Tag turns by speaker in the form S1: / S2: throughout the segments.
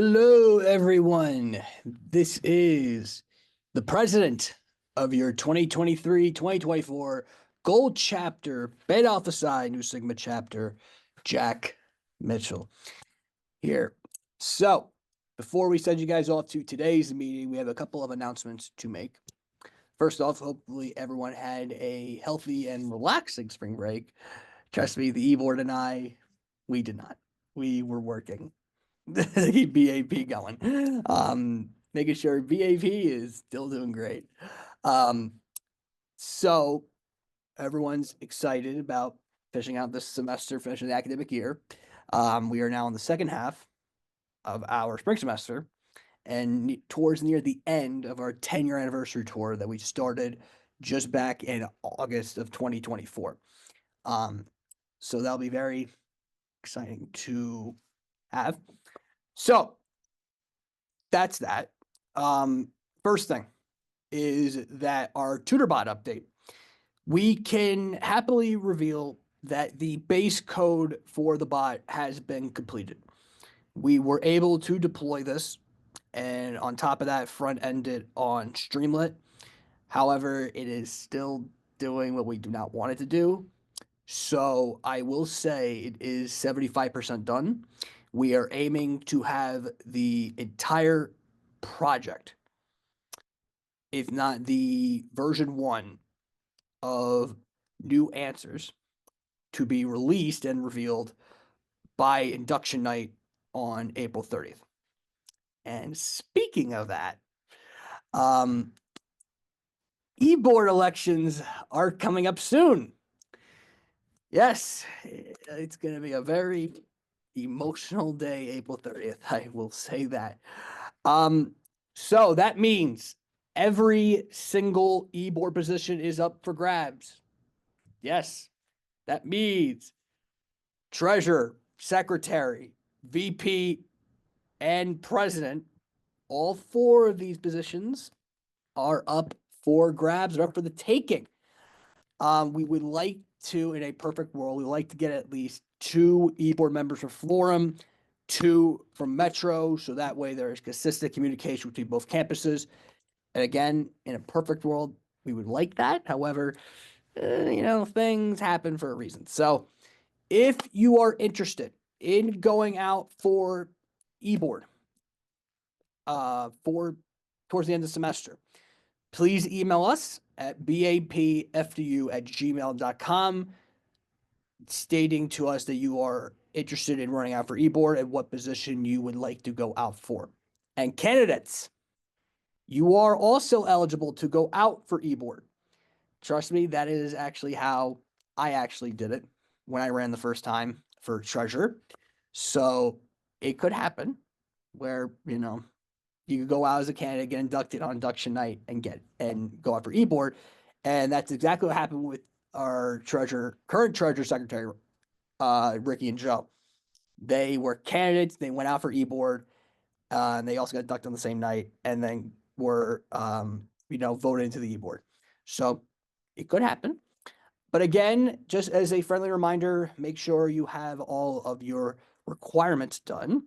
S1: Hello, everyone. This is the president of your 2023-2024 Gold Chapter, Beta Alpha Psi, New Sigma Chapter, Jack Mitchell here. So, before we send you guys off to today's meeting, we have a couple of announcements to make. First off, hopefully everyone had a healthy and relaxing spring break. Trust me, the e-board and I, we did not. We were working. BAP going. Making sure BAP is still doing great. So everyone's excited about finishing out this semester, finishing the academic year. We are now in the second half of our spring semester and towards near the end of our 10-year anniversary tour that we started just back in August of 2024. So that'll be very exciting to have. So that's that. First thing is that our TutorBot update. We can happily reveal that the base code for the bot has been completed. We were able to deploy this, and on top of that, front-end it on Streamlit. However, it is still doing what we do not want it to do. So I will say it is 75% done. We are aiming to have the entire project, if not the version 1 of new answers, to be released and revealed by induction night on April 30th. And speaking of that, e-board elections are coming up soon. Yes, it's going to be a very emotional day, April 30th. I will say that. So that means every single e-board position is up for grabs. Yes, that means treasurer, secretary, VP, and president. All 4 of these positions are up for grabs, are up for the taking. We would like to, in a perfect world, we like to get at least 2 e-board members from Florham, 2 from Metro, so that way there is consistent communication between both campuses. And again, in a perfect world, we would like that. However, things happen for a reason. So if you are interested in going out for e-board towards the end of the semester, please email us at bapfdu@gmail.com stating to us that you are interested in running out for e-board and what position you would like to go out for. And candidates, you are also eligible to go out for e-board. Trust me, that is actually how I actually did it when I ran the first time for treasurer. So it could happen where, you could go out as a candidate, get inducted on induction night and go out for e-board. And that's exactly what happened with our current treasurer secretary, Ricky and Joe. They were candidates. They went out for e-board, and they also got inducted on the same night, and then were, voted into the e-board. So it could happen. But again, just as a friendly reminder, make sure you have all of your requirements done.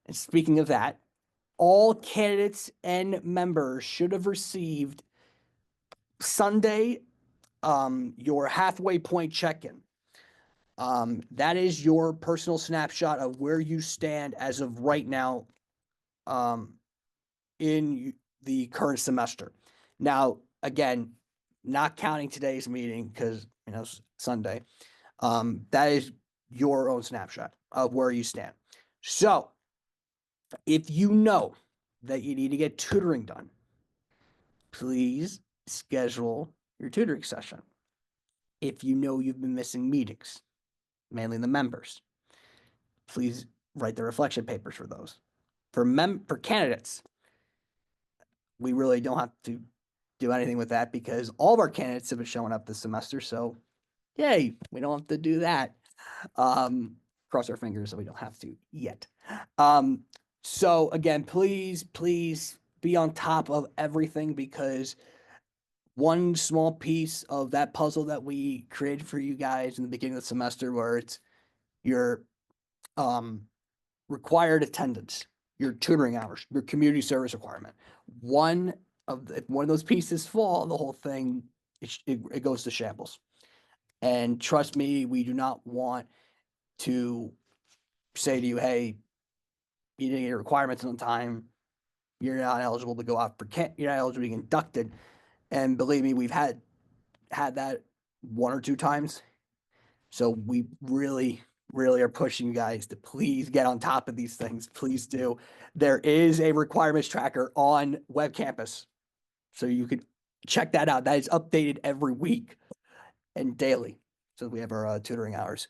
S1: And speaking of that, all candidates and members should have received Sunday your halfway point check-in. That is your personal snapshot of where you stand as of right now in the current semester. Now, again, not counting today's meeting because, Sunday, that is your own snapshot of where you stand. So if you know that you need to get tutoring done, please schedule your tutoring session. If you know you've been missing meetings, mainly the members, please write the reflection papers for those. For candidates, we really don't have to do anything with that because all of our candidates have been showing up this semester. So yay, we don't have to do that. Cross our fingers that we don't have to yet. So again, please be on top of everything because one small piece of that puzzle that we created for you guys in the beginning of the semester where it's your required attendance. your tutoring hours, your community service requirement. If one of those pieces fall, the whole thing, it goes to shambles. And trust me, we do not want to say to you, hey, you didn't get your requirements on time. You're not eligible to go out for you're not eligible to be inducted. And believe me, we've had that one or two times. So we really, really are pushing you guys to please get on top of these things. Please do. There is a requirements tracker on Web Campus. So you could check that out. That is updated every week and daily. So we have our tutoring hours.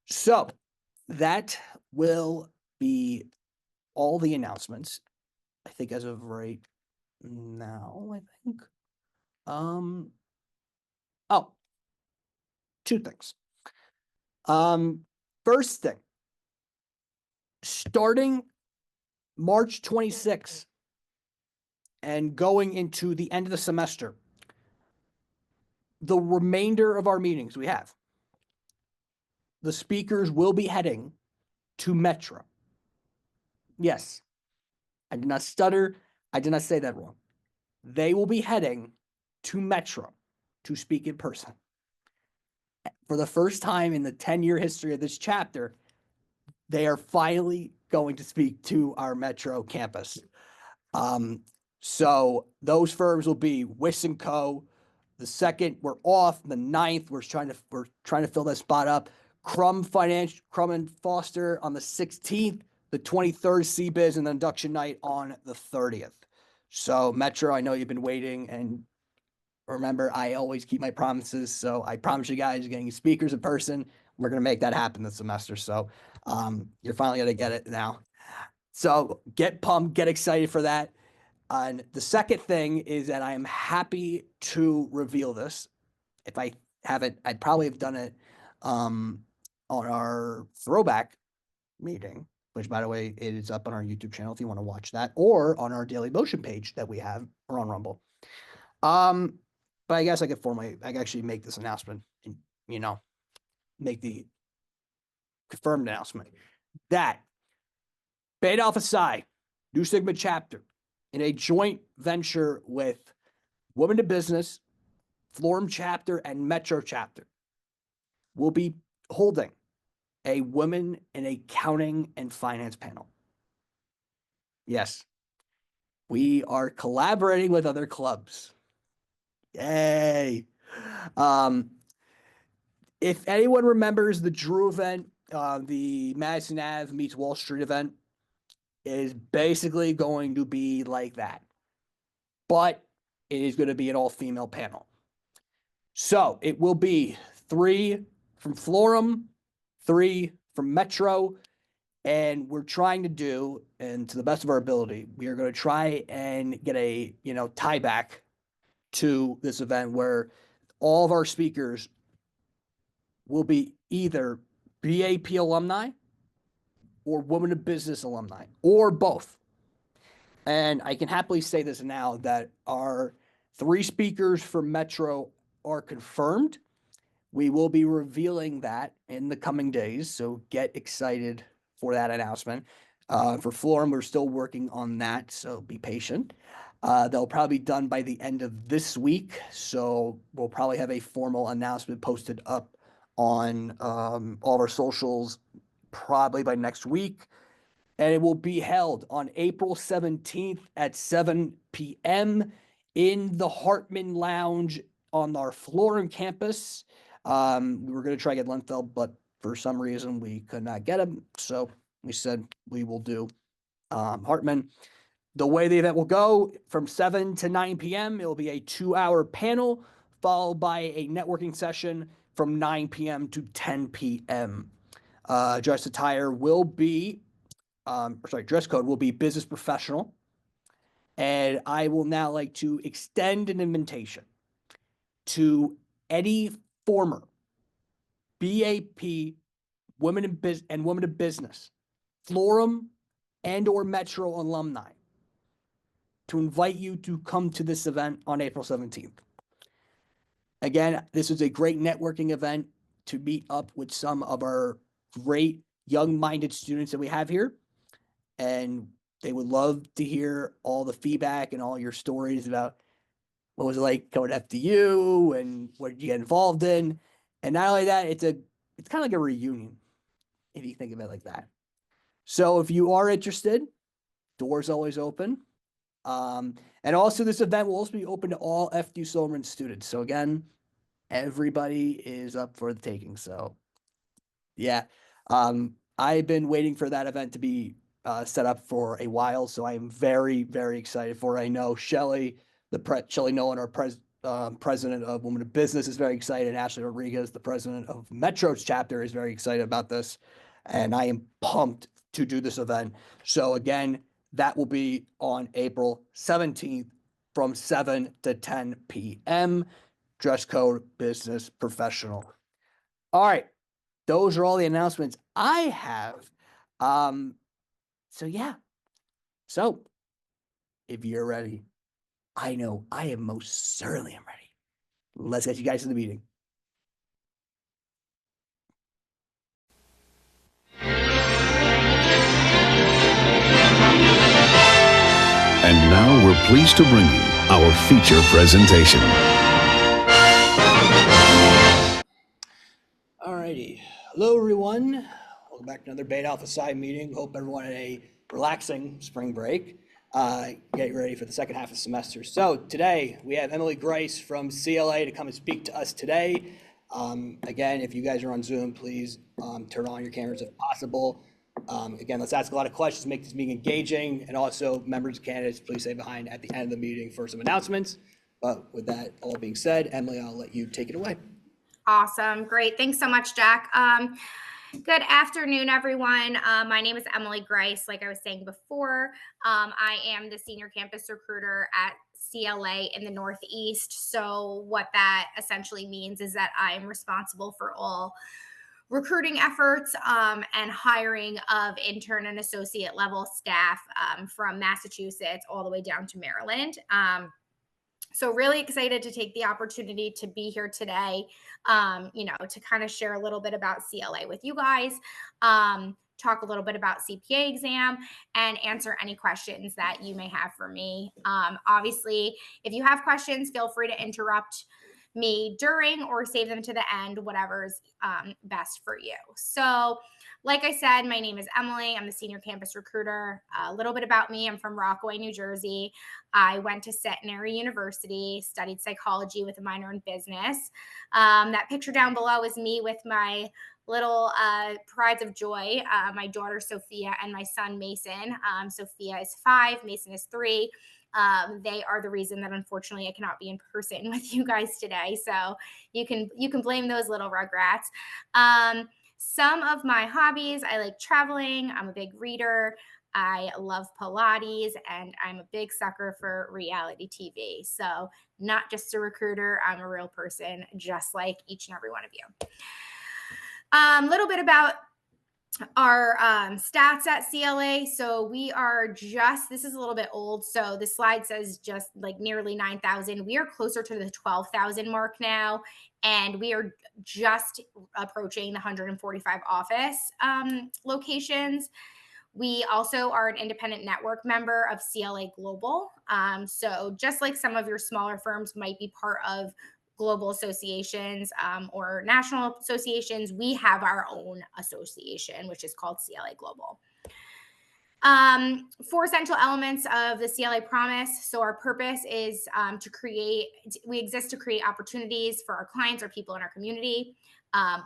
S1: So that will be all the announcements, I think, as of right now, I think. Oh, two things. First thing, starting March 26th and going into the end of the semester, the remainder of our meetings we have, the speakers will be heading to Metro. Yes, I did not stutter. I did not say that wrong. They will be heading to Metro to speak in person. For the first time in the 10-year history of this chapter, they are finally going to speak to our Metro campus. So those firms will be Wiss & Co. The 2nd, we're off. The 9th, we're trying to fill that spot up. Crum and Foster on the 16th, the 23rd CBiz, and the induction night on the 30th. So Metro, I know you've been waiting, and remember, I always keep my promises. So I promise you guys, you're getting speakers in person. We're going to make that happen this semester. So you're finally going to get it now. So get pumped, get excited for that. And the second thing is that I am happy to reveal this. If I haven't, I'd probably have done it on our throwback meeting, which, by the way, it is up on our YouTube channel if you want to watch that, or on our Daily Motion page that we have, or on Rumble. But I guess I could actually make this announcement and, make the confirmed announcement that Beta Alpha Psi, New Sigma chapter, in a joint venture with Women to Business, Florum chapter, and Metro chapter, will be holding a Women in Accounting and Finance panel. Yes, we are collaborating with other clubs. Yay. If anyone remembers the Drew event, the Madison Ave meets Wall Street event is basically going to be like that, but it is going to be an all-female panel. So it will be 3 from Florum, 3 from Metro, and we're trying to do, and to the best of our ability, we are going to try and get a, tie back to this event where all of our speakers will be either BAP alumni or Women of Business alumni, or both. And I can happily say this now that our 3 speakers for Metro are confirmed. We will be revealing that in the coming days, so get excited for that announcement. For Florum, we're still working on that, so be patient. They'll probably be done by the end of this week, so we'll probably have a formal announcement posted up on all of our socials probably by next week. And it will be held on April 17th at 7 p.m. in the Hartman Lounge on our Florum campus. We were going to try to get Lenfeld, but for some reason we could not get him. So we said we will do Hartman. The way the event will go, from 7 to 9 p.m., it will be a 2-hour panel, followed by a networking session from 9 p.m. to 10 p.m. Dress attire will be, dress code will be business professional. And I will now like to extend an invitation to any former BAP Women of Business, Florum, and or Metro alumni to invite you to come to this event on April 17th. Again, this is a great networking event to meet up with some of our great young-minded students that we have here. and they would love to hear all the feedback and all your stories about what was it like going to FDU and what did you get involved in. And not only that, it's kind of like a reunion if you think of it like that. So if you are interested, doors always open. And also this event will also be open to all FDU Silberman students. So again, everybody is up for the taking. So yeah, I've been waiting for that event to be set up for a while. So I am very, very excited for it. I know Shelly Nolan, our president of Women of Business, is very excited. And Ashley Rodriguez, the president of Metro's chapter, is very excited about this. And I am pumped to do this event. So again, that will be on April 17th from 7 to 10 p.m. Dress code business professional. All right. Those are all the announcements I have. So yeah. So if you're ready, I know I am most certainly am ready. Let's get you guys to the meeting.
S2: And now we're pleased to bring you our feature presentation.
S1: Alrighty. Hello, everyone. Welcome back to another Beta Alpha Psi meeting. Hope everyone had a relaxing spring break. Get ready for the second half of the semester. So today we have Emily Grise from CLA to come and speak to us today. Again, if you guys are on Zoom, please turn on your cameras if possible. Again, let's ask a lot of questions, make this meeting engaging, and also members and candidates, please stay behind at the end of the meeting for some announcements. But with that all being said, Emily, I'll let you take it away.
S3: Awesome. Great. Thanks so much, Jack. Good afternoon, everyone. My name is Emily Grise. Like I was saying before, I am the senior campus recruiter at CLA in the Northeast. So what that essentially means is that I am responsible for all recruiting efforts and hiring of intern and associate level staff from Massachusetts all the way down to Maryland. So really excited to take the opportunity to be here today, to kind of share a little bit about CLA with you guys, talk a little bit about CPA exam, and answer any questions that you may have for me. Obviously, if you have questions, feel free to interrupt me during or save them to the end, whatever's best for you. So like I said, my name is Emily. I'm the senior campus recruiter. A little bit about me. I'm from Rockaway, New Jersey. I went to Centenary University, studied psychology with a minor in business. That picture down below is me with my little prides of joy, my daughter Sophia and my son Mason. Sophia is 5, Mason is 3. They are the reason that unfortunately I cannot be in person with you guys today. So you can blame those little rugrats. Some of my hobbies, I like traveling. I'm a big reader. I love Pilates, and I'm a big sucker for reality TV. So not just a recruiter, I'm a real person, just like each and every one of you. Little bit about our stats at CLA. So we are this is a little bit old. So the slide says just like nearly 9,000. We are closer to the 12,000 mark now. And we are just approaching the 145 office locations. We also are an independent network member of CLA Global. So just like some of your smaller firms might be part of global associations or national associations, we have our own association, which is called CLA Global. 4 essential elements of the CLA promise. So our purpose is we exist to create opportunities for our clients or people in our community.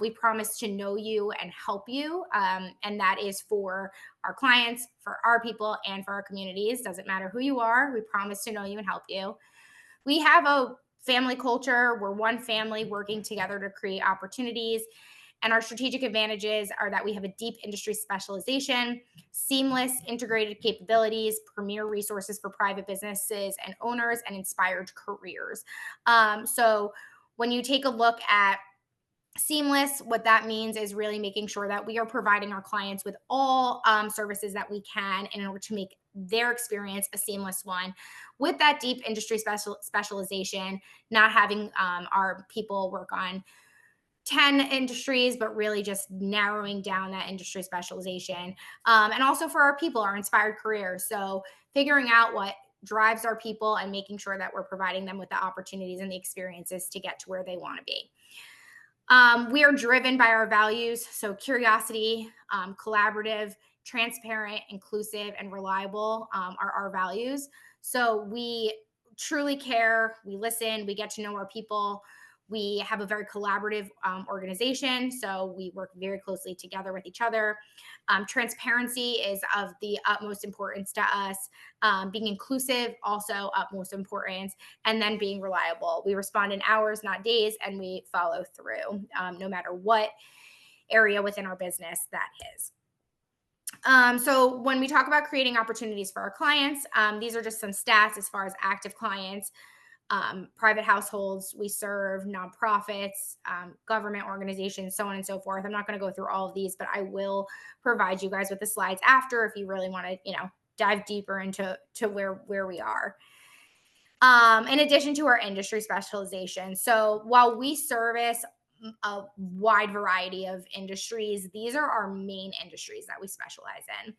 S3: We promise to know you and help you. And that is for our clients, for our people, and for our communities. Doesn't matter who you are. We promise to know you and help you. We have a family culture. We're one family working together to create opportunities. And our strategic advantages are that we have a deep industry specialization, seamless integrated capabilities, premier resources for private businesses and owners, and inspired careers. So when you take a look at seamless, what that means is really making sure that we are providing our clients with all services that we can in order to make their experience a seamless one, with that deep industry specialization, not having our people work on 10 industries, but really just narrowing down that industry specialization. And also for our people, our inspired careers. So figuring out what drives our people and making sure that we're providing them with the opportunities and the experiences to get to where they want to be. We are driven by our values. So curiosity, collaborative, transparent, inclusive, and reliable are our values. So we truly care, we listen, we get to know our people. We have a very collaborative organization, so we work very closely together with each other. Transparency is of the utmost importance to us. Being inclusive, also utmost importance, and then being reliable. We respond in hours, not days, and we follow through, no matter what area within our business that is. So when we talk about creating opportunities for our clients, these are just some stats as far as active clients. Private households we serve, nonprofits, government organizations, so on and so forth. I'm not going to go through all of these, but I will provide you guys with the slides after if you really want to, dive deeper into where we are. In addition to our industry specialization. So while we service a wide variety of industries, these are our main industries that we specialize in.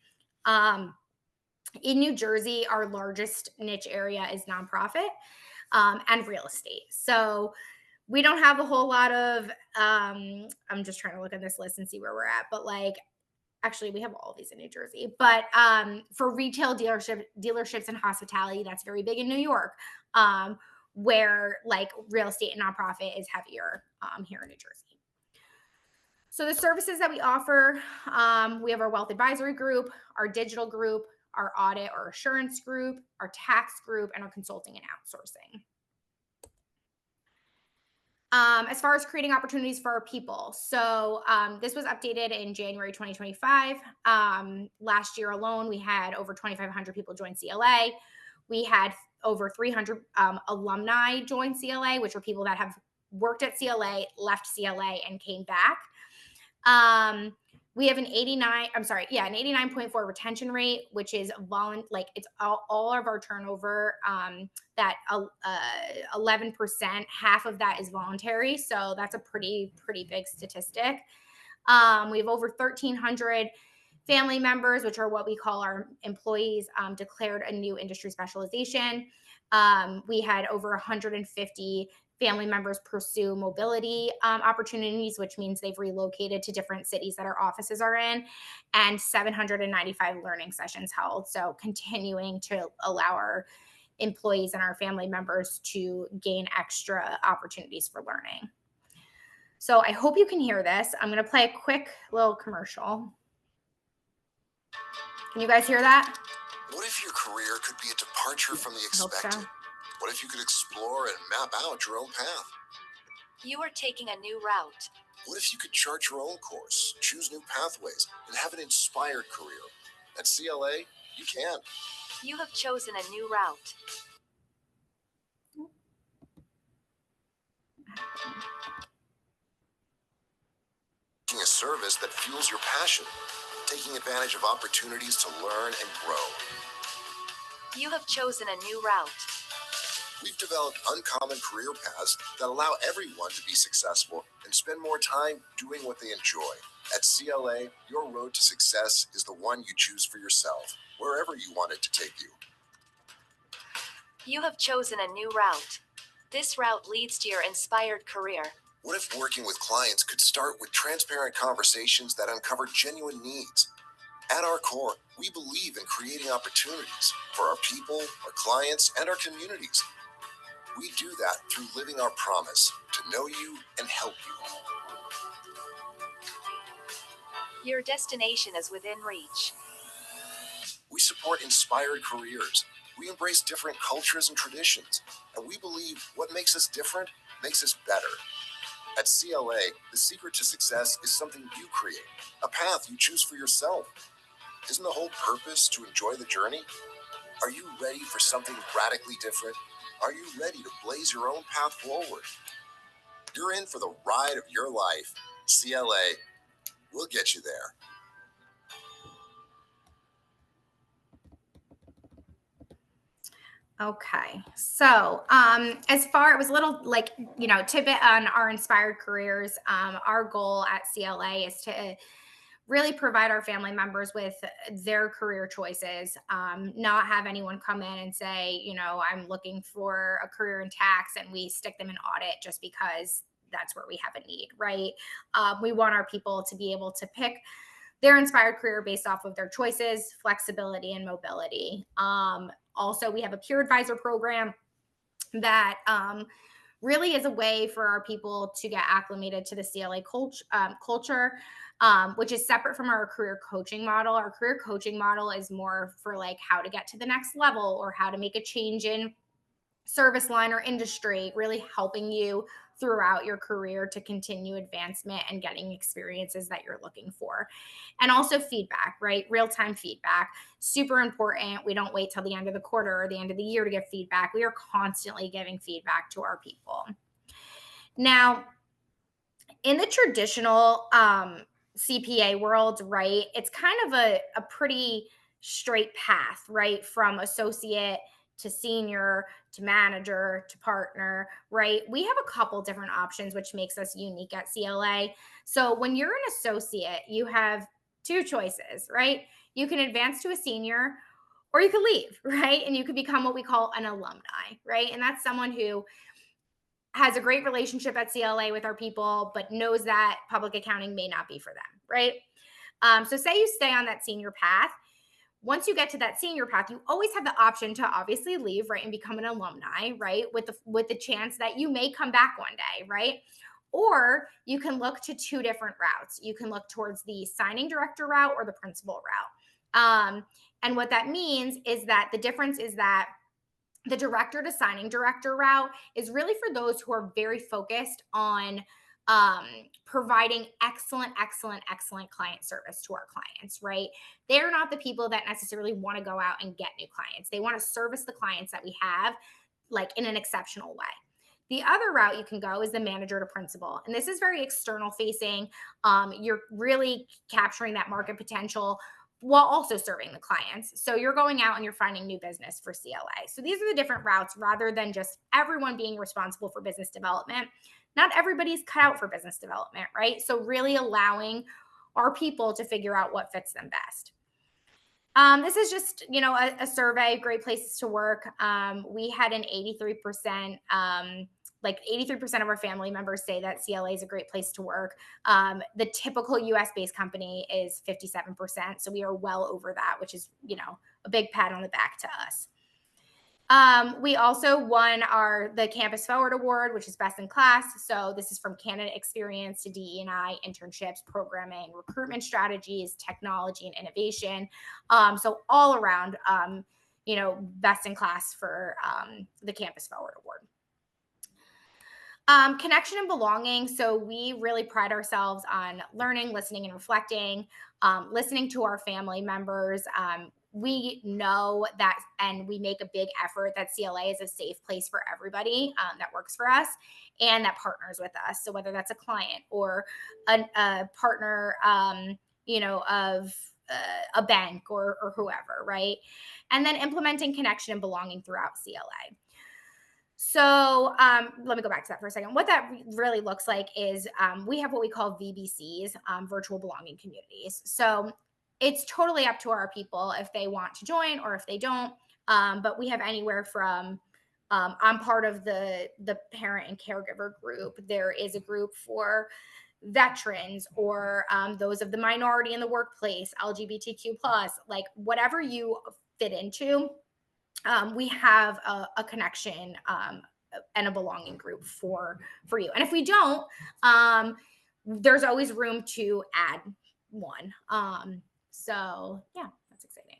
S3: In New Jersey, our largest niche area is nonprofit. And real estate. So we don't have a whole lot of, I'm just trying to look at this list and see where we're at, but actually we have all of these in New Jersey, but for retail dealerships and hospitality, that's very big in New York, where real estate and nonprofit is heavier here in New Jersey. So the services that we offer, we have our wealth advisory group, our digital group, our audit or assurance group, our tax group, and our consulting and outsourcing. As far as creating opportunities for our people. So this was updated in January 2025. Last year alone, we had over 2,500 people join CLA. We had over 300 alumni join CLA, which are people that have worked at CLA, left CLA, and came back. We have an 89.4 retention rate, which is it's all of our turnover, that 11%, half of that is voluntary. So that's a pretty big statistic. We have over 1,300 family members, which are what we call our employees, declared a new industry specialization. We had over 150 family members pursue mobility opportunities, which means they've relocated to different cities that our offices are in, and 795 learning sessions held. So continuing to allow our employees and our family members to gain extra opportunities for learning. So I hope you can hear this. I'm going to play a quick little commercial. Can you guys hear that?
S4: What if your career could be a departure from the expected?
S3: So.
S4: What if you could explore and map out your own path?
S5: You are taking a new route.
S4: What if you could chart your own course, choose new pathways, and have an inspired career? At CLA, you can.
S5: You have chosen a new route.
S4: Taking a service that fuels your passion, taking advantage of opportunities to learn and grow.
S5: You have chosen a new route.
S4: We've developed uncommon career paths that allow everyone to be successful and spend more time doing what they enjoy. At CLA, your road to success is the one you choose for yourself, wherever you want it to take you.
S5: You have chosen a new route. This route leads to your inspired career.
S4: What if working with clients could start with transparent conversations that uncover genuine needs? At our core, we believe in creating opportunities for our people, our clients, and our communities. We do that through living our promise to know you and help you.
S5: Your destination is within reach.
S4: We support inspired careers. We embrace different cultures and traditions. And we believe what makes us different makes us better. At CLA, the secret to success is something you create, a path you choose for yourself. Isn't the whole purpose to enjoy the journey? Are you ready for something radically different? Are you ready to blaze your own path forward? You're in for the ride of your life. CLA, we'll get you there.
S3: Okay. So, as far, it was a little like, tidbit on our inspired careers. Our goal at CLA is to really provide our family members with their career choices, not have anyone come in and say, I'm looking for a career in tax, and we stick them in audit just because that's where we have a need, right? We want our people to be able to pick their inspired career based off of their choices, flexibility, and mobility. Also, we have a peer advisor program that really is a way for our people to get acclimated to the CLA culture, which is separate from our career coaching model. Our career coaching model is more for like how to get to the next level or how to make a change in service line or industry, really helping you throughout your career to continue advancement and getting experiences that you're looking for. And also feedback, right? Real-time feedback, super important. We don't wait till the end of the quarter or the end of the year to give feedback. We are constantly giving feedback to our people. Now, in the traditional CPA world, right, it's kind of a pretty straight path, right, from associate to senior to manager to partner, right? We have a couple different options, which makes us unique at CLA. So when you're an associate, you have two choices, right? You can advance to a senior or you could leave, right? And you could become what we call an alumni, right? And that's someone who has a great relationship at CLA with our people, but knows that public accounting may not be for them, right? So say you stay on that senior path. Once you get to that senior path, you always have the option to obviously leave, right, and become an alumni, right, with the chance that you may come back one day, right? Or you can look to two different routes. You can look towards the signing director route or the principal route. And what that means is that the difference is that the director to signing director route is really for those who are very focused on providing excellent client service to our clients, right? They're not the people that necessarily want to go out and get new clients. They want to service the clients that we have like in an exceptional way. The other route you can go is the manager to principal. And this is very external facing. You're really capturing that market potential while also serving the clients. So you're going out and you're finding new business for CLA. So these are the different routes rather than just everyone being responsible for business development. Not everybody's cut out for business development, right? So really allowing our people to figure out what fits them best. This is just, a survey, great places to work. We had an 83%, like 83% of our family members say that CLA is a great place to work. The typical US based company is 57%. So we are well over that, which is, a big pat on the back to us. We also won the Campus Forward Award, which is best in class. So this is from candidate experience to DE&I, internships, programming, recruitment strategies, technology, and innovation. So all around, best in class for the Campus Forward Award. Connection and belonging. So we really pride ourselves on learning, listening, and reflecting, listening to our family members. We know that, and we make a big effort that CLA is a safe place for everybody that works for us and that partners with us. So whether that's a client or a partner, of a bank or whoever, right? And then implementing connection and belonging throughout CLA. So let me go back to that for a second. What that really looks like is we have what we call VBCs, virtual belonging communities. So it's totally up to our people if they want to join or if they don't. But we have anywhere from I'm part of the parent and caregiver group. There is a group for veterans or those of the minority in the workplace, LGBTQ+, like whatever you fit into. We have a connection and a belonging group for you. And if we don't, there's always room to add one. So yeah, that's exciting.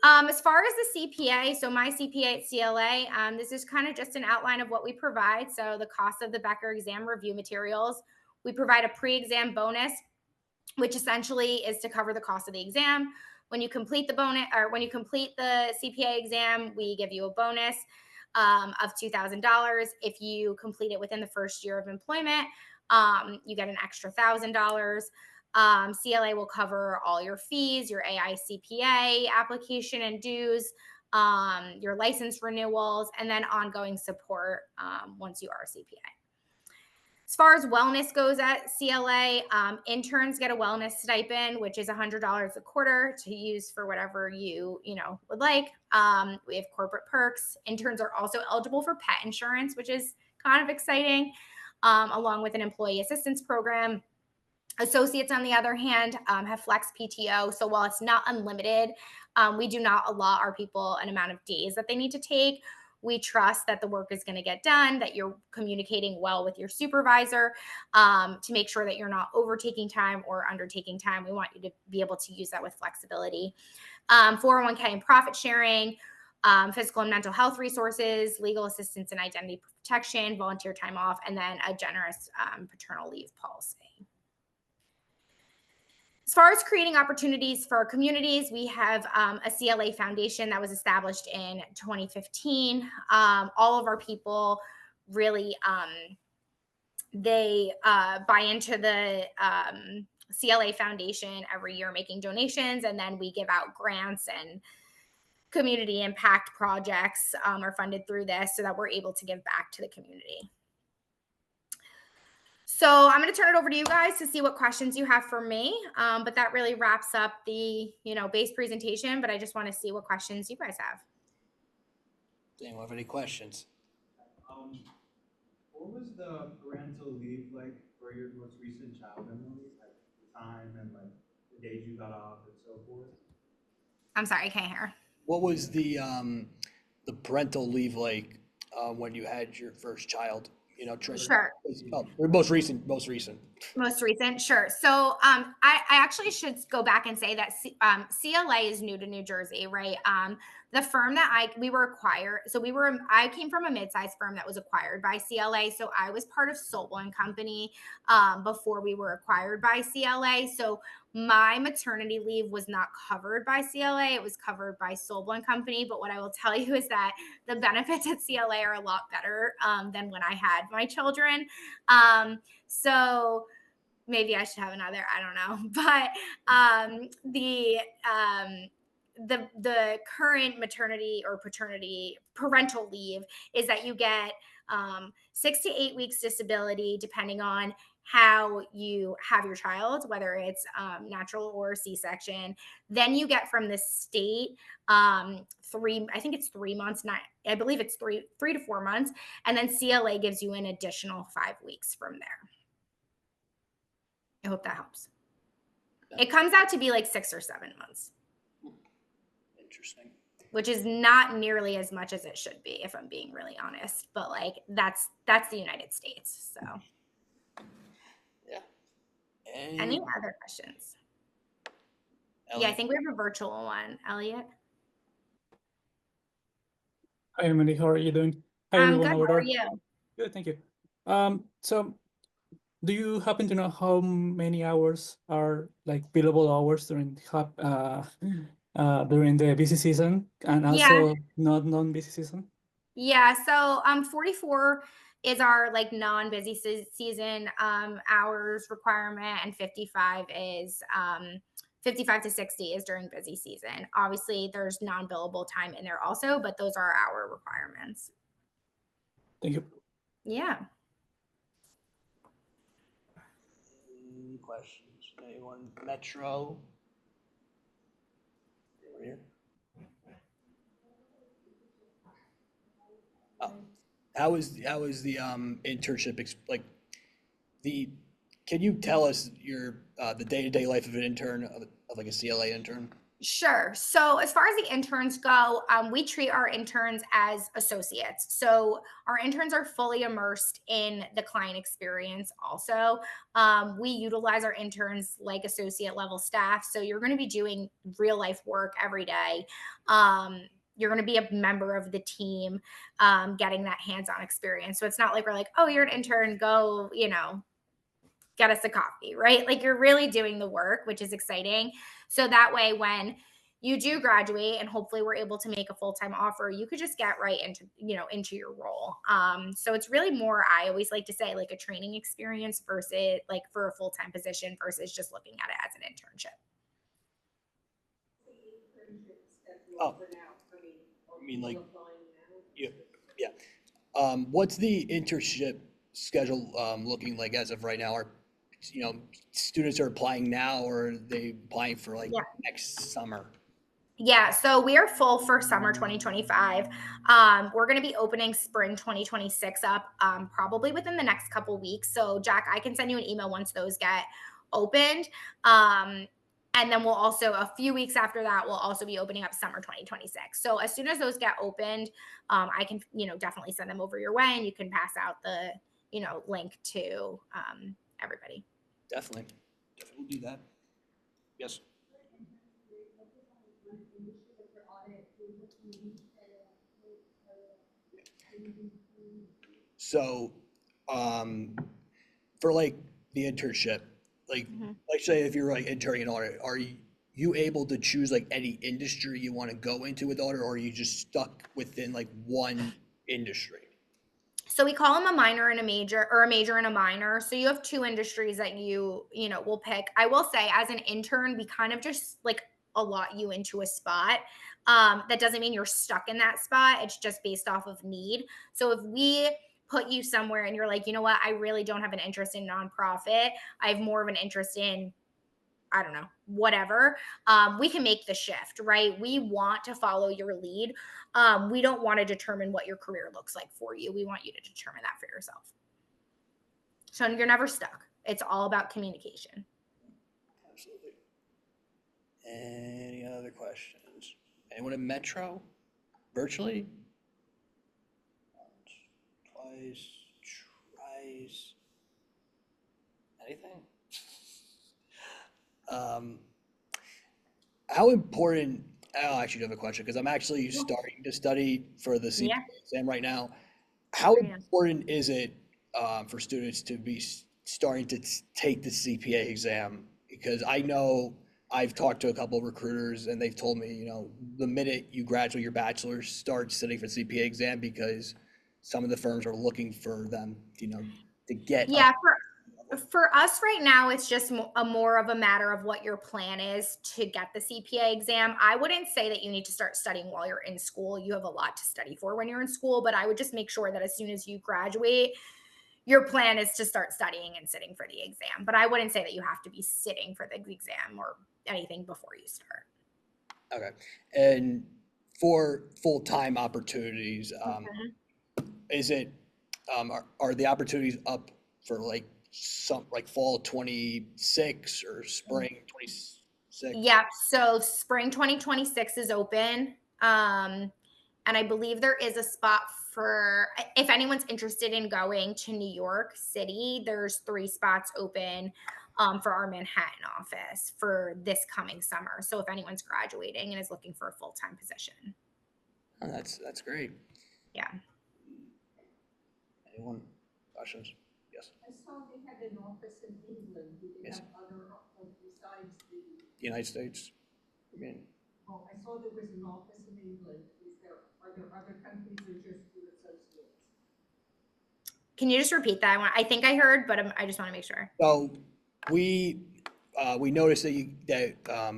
S3: As far as the CPA, so my CPA at CLA, this is kind of just an outline of what we provide. So the cost of the Becker exam review materials, we provide a pre-exam bonus, which essentially is to cover the cost of the exam. When you complete the CPA exam, we give you a bonus of $2,000. If you complete it within the first year of employment, you get an extra $1,000. CLA will cover all your fees, your AICPA application and dues, your license renewals, and then ongoing support once you are a CPA. As far as wellness goes at CLA, interns get a wellness stipend, which is $100 a quarter to use for whatever you would like. We have corporate perks. Interns are also eligible for pet insurance, which is kind of exciting, along with an employee assistance program. Associates, on the other hand, have flex PTO. So while it's not unlimited, we do not allot our people an amount of days that they need to take. We trust that the work is going to get done, that you're communicating well with your supervisor to make sure that you're not overtaking time or undertaking time. We want you to be able to use that with flexibility. 401k and profit sharing, physical and mental health resources, legal assistance and identity protection, volunteer time off, and then a generous paternal leave policy. As far as creating opportunities for our communities, we have a CLA foundation that was established in 2015. All of our people really, they buy into the CLA foundation every year, making donations, and then we give out grants, and community impact projects are funded through this so that we're able to give back to the community. So I'm going to turn it over to you guys to see what questions you have for me. But that really wraps up the, base presentation, but I just want to see what questions you guys have.
S1: Does anyone have any questions?
S6: What was the parental leave like for your most recent child, Emily? Like the time and like the days you got off and so forth?
S3: I'm sorry, I can't hear.
S1: What was the parental leave like when you had your first child?
S3: Sure.
S1: Most recent.
S3: Sure. So I actually should go back and say that CLA is new to New Jersey, right? The firm that we were acquired, I came from a mid-sized firm that was acquired by CLA. So I was part of Silberman Company before we were acquired by CLA. So my maternity leave was not covered by CLA. It was covered by Silberman Company. But what I will tell you is that the benefits at CLA are a lot better than when I had my children. So maybe I should have another, I don't know. But the current maternity or parental leave is that you get 6 to 8 weeks disability, depending on how you have your child, whether it's natural or C-section. Then you get from the state I think it's 3 months, I believe it's 3 to 4 months. And then CLA gives you an additional 5 weeks from there. I hope that helps. It comes out to be like 6 or 7 months.
S1: Interesting.
S3: Which is not nearly as much as it should be, if I'm being really honest. But like that's the United States. So
S1: yeah.
S3: Any other questions?
S1: Elliot?
S3: Yeah, I think we have a virtual one. Elliot?
S7: Hi, Emily. How are you doing? Hi,
S3: I'm
S7: everyone
S3: good.
S7: over
S3: How
S7: there.
S3: are you?
S7: Good, thank you. So do you happen to know how many hours are like billable hours during the busy season and also not non-busy season?
S3: Yeah, so 44 is our like non-busy season hours requirement, and 55 to 60 is during busy season. Obviously, there's non-billable time in there also, but those are our requirements.
S7: Thank you.
S3: Yeah.
S1: Any questions? Anyone? Metro? Over here. How is the internship can you tell us the day-to-day life of an intern of like a CLA intern?
S3: Sure. So as far as the interns go, we treat our interns as associates. So our interns are fully immersed in the client experience also. We utilize our interns like associate level staff. So you're going to be doing real life work every day. You're going to be a member of the team, getting that hands-on experience. So it's not like we're like, oh, you're an intern, go, get us a coffee, right? Like you're really doing the work, which is exciting. So that way, when you do graduate and hopefully we're able to make a full-time offer, you could just get right into your role. So it's really more, I always like to say, like a training experience versus like for a full-time position versus just looking at it as an internship.
S1: Oh, mean, like, yeah, yeah. What's the internship schedule looking like as of right now? Are students are applying now, or are they applying for like
S3: Yeah.
S1: next summer?
S3: Yeah, so we are full for summer 2025. We're going to be opening spring 2026 up probably within the next couple weeks. So, Jack, I can send you an email once those get opened. And then we'll also, a few weeks after that, we'll also be opening up summer 2026. So, as soon as those get opened, I can, definitely send them over your way, and you can pass out the, link to everybody.
S1: Definitely we'll do that. Yes. So, for like the internship, like say if you're like interning in audit, are you able to choose like any industry you want to go into with audit, or are you just stuck within like one industry?
S3: So we call them a minor and a major, or a major and a minor. So you have two industries that you will pick. I will say, as an intern, we kind of just like allot you into a spot. That doesn't mean you're stuck in that spot. It's just based off of need. So if we put you somewhere and you're like, you know what, I really don't have an interest in nonprofit, I have more of an interest in, I don't know, whatever, we can make the shift, right? We want to follow your lead. We don't want to determine what your career looks like for you. We want you to determine that for yourself. So you're never stuck. It's all about communication.
S1: Absolutely. Any other questions? Anyone in Metro? Virtually? Once, twice, thrice. Anything? How important? I actually do have a question because I'm actually starting to study for the CPA exam right now. How important is it for students to be starting to take the CPA exam? Because I know I've talked to a couple of recruiters and they've told me, the minute you graduate your bachelor's, start studying for the CPA exam because some of the firms are looking for them, to get.
S3: Yeah, for us right now, it's just more of a matter of what your plan is to get the CPA exam. I wouldn't say that you need to start studying while you're in school. You have a lot to study for when you're in school, but I would just make sure that as soon as you graduate, your plan is to start studying and sitting for the exam. But I wouldn't say that you have to be sitting for the exam or anything before you start.
S1: Okay. And for full-time opportunities, is it, are the opportunities up for like fall 26 or spring 26?
S3: Yeah, so spring 2026 is open. And I believe there is a spot for, if anyone's interested in going to New York City, there's 3 spots open for our Manhattan office for this coming summer. So if anyone's graduating and is looking for a full-time position.
S1: Oh, that's great.
S3: Yeah.
S1: Anyone? Questions? Yes.
S8: I saw they had an office in England. Do they have other besides the
S1: United States? I mean,
S8: oh, I saw there was an office in England. Are there other countries or just your associates?
S3: Can you just repeat that? I think I heard, but I just want to make sure.
S1: So we noticed that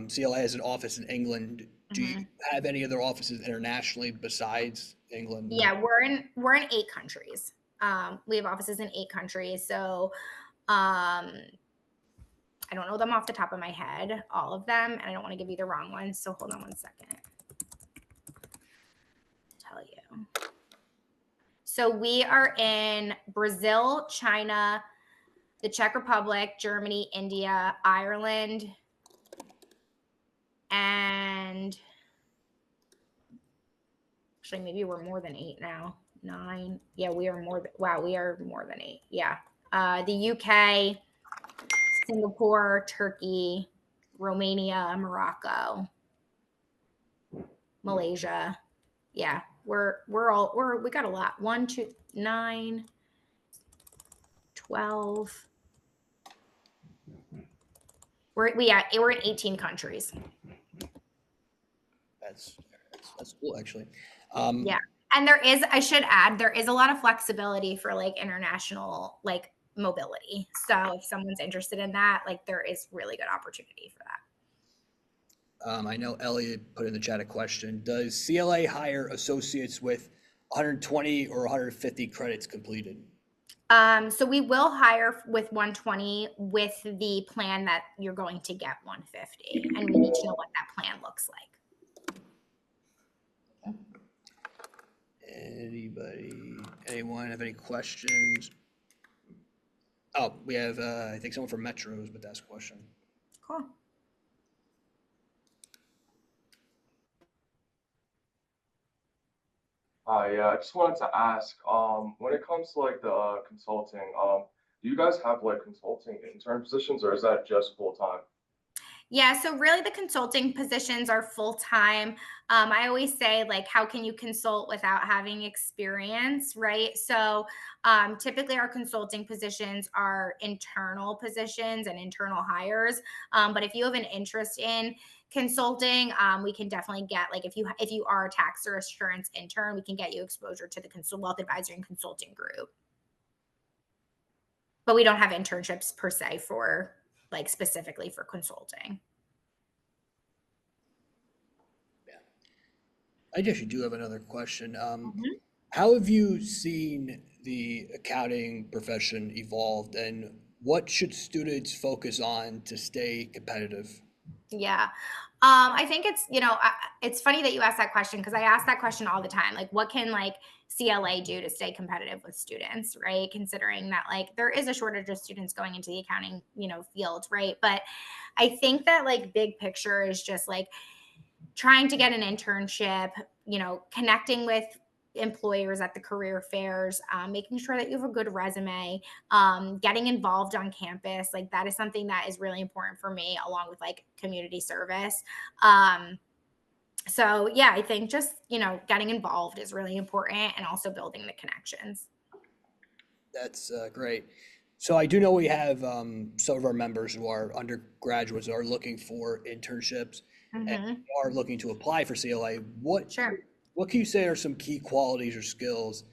S1: CLA has an office in England. Do you have any other offices internationally besides England?
S3: Yeah, we're in 8 countries. We have offices in 8 countries. So I don't know them off the top of my head, all of them, and I don't want to give you the wrong ones. So hold on one second. I'll tell you. So we are in Brazil, China, the Czech Republic, Germany, India, Ireland, and actually maybe we're more than 8 now. 9. Yeah, we are more. We are more than 8. Yeah. The UK, Singapore, Turkey, Romania, Morocco, Malaysia. Yeah, we got a lot. 1, 2, 9, 12. We're in 18 countries.
S1: That's cool, actually.
S3: Yeah. And I should add, there is a lot of flexibility for like international, like mobility. So if someone's interested in that, like there is really good opportunity for that.
S1: I know Elliot put in the chat a question. Does CLA hire associates with 120 or 150 credits completed?
S3: So we will hire with 120 with the plan that you're going to get 150, and we need to know what that plan looks like.
S1: Anyone have any questions? Oh, we have, I think someone from Metros, but that's a question.
S3: Cool.
S9: Yeah, I just wanted to ask, when it comes to like the consulting, do you guys have like consulting intern positions, or is that just full time?
S3: Yeah, so really the consulting positions are full time. I always say, like, how can you consult without having experience, right? So typically our consulting positions are internal positions and internal hires. But if you have an interest in consulting, we can definitely get, like, if you are a tax or assurance intern, we can get you exposure to the wealth advisory and consulting group. But we don't have internships per se for, like, specifically for consulting.
S1: Yeah. I guess you do have another question. How have you seen the accounting profession evolved, and what should students focus on to stay competitive?
S3: Yeah. I think it's, it's funny that you asked that question, because I ask that question all the time. Like, what can, like, CLA do to stay competitive with students, right? Considering that, like, there is a shortage of students going into the accounting, field, right? But I think that, like, big picture is just, like, trying to get an internship, connecting with employers at the career fairs, making sure that you have a good resume, getting involved on campus. Like, that is something that is really important for me, along with, like, community service. So yeah, I think just, getting involved is really important, and also building the connections.
S1: That's great. So I do know we have some of our members who are undergraduates are looking for internships and are looking to apply for CLA. What can you say are some key qualities or skills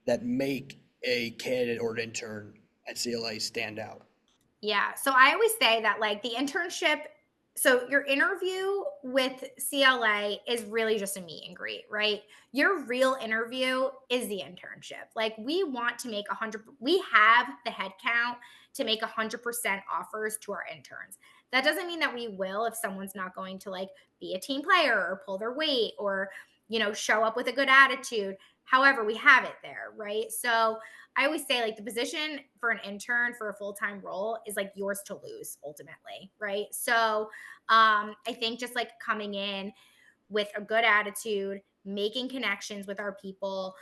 S1: that make a candidate or an intern at CLA stand out?
S3: Yeah. So I always say that, like, the internship, so your interview with CLA is really just a meet and greet, right? Your real interview is the internship. Like, we want to make we have the head count to make 100% offers to our interns. That doesn't mean that we will if someone's not going to, like, be a team player or pull their weight or, show up with a good attitude. However, we have it there, right? So I always say, like, the position for an intern for a full-time role is, like, yours to lose ultimately, right? So I think just, like, coming in with a good attitude, making connections with our people,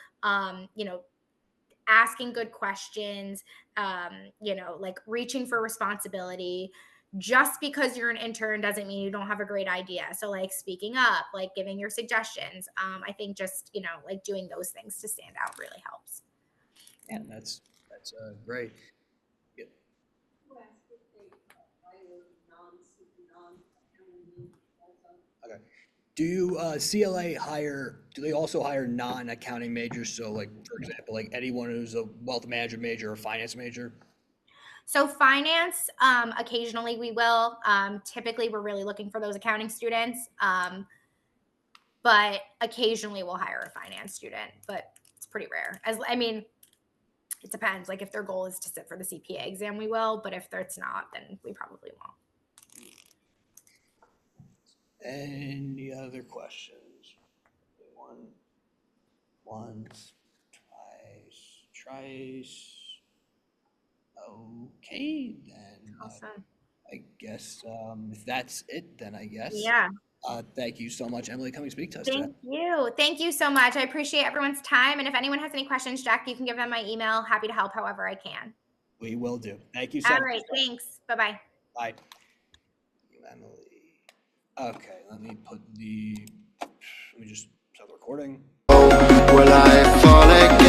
S3: asking good questions, like, reaching for responsibility. Just because you're an intern doesn't mean you don't have a great idea. So, like, speaking up, like, giving your suggestions. I think just, like, doing those things to stand out really helps.
S1: Yeah, that's great. Yeah. Okay. Do you CLA hire? Do they also hire non-accounting majors? So, like, for example, like anyone who's a wealth management major or finance major.
S3: So finance, occasionally we will. Typically, we're really looking for those accounting students, but occasionally we'll hire a finance student. But it's pretty rare. It depends. Like, if their goal is to sit for the CPA exam, we will. But if it's not, then we probably won't.
S1: Any other questions? Once, twice. Okay, then.
S3: Awesome.
S1: I guess if that's it, then I guess.
S3: Yeah.
S1: Thank you so much, Emily, coming to speak to us today.
S3: Thank you. Thank you so much. I appreciate everyone's time. And if anyone has any questions, Jack, you can give them my email. Happy to help however I can.
S1: We will do. Thank you so much.
S3: All right. Thanks. Bye-bye.
S1: Bye. Emily. Okay, let me just stop the recording.
S4: Will I fall again?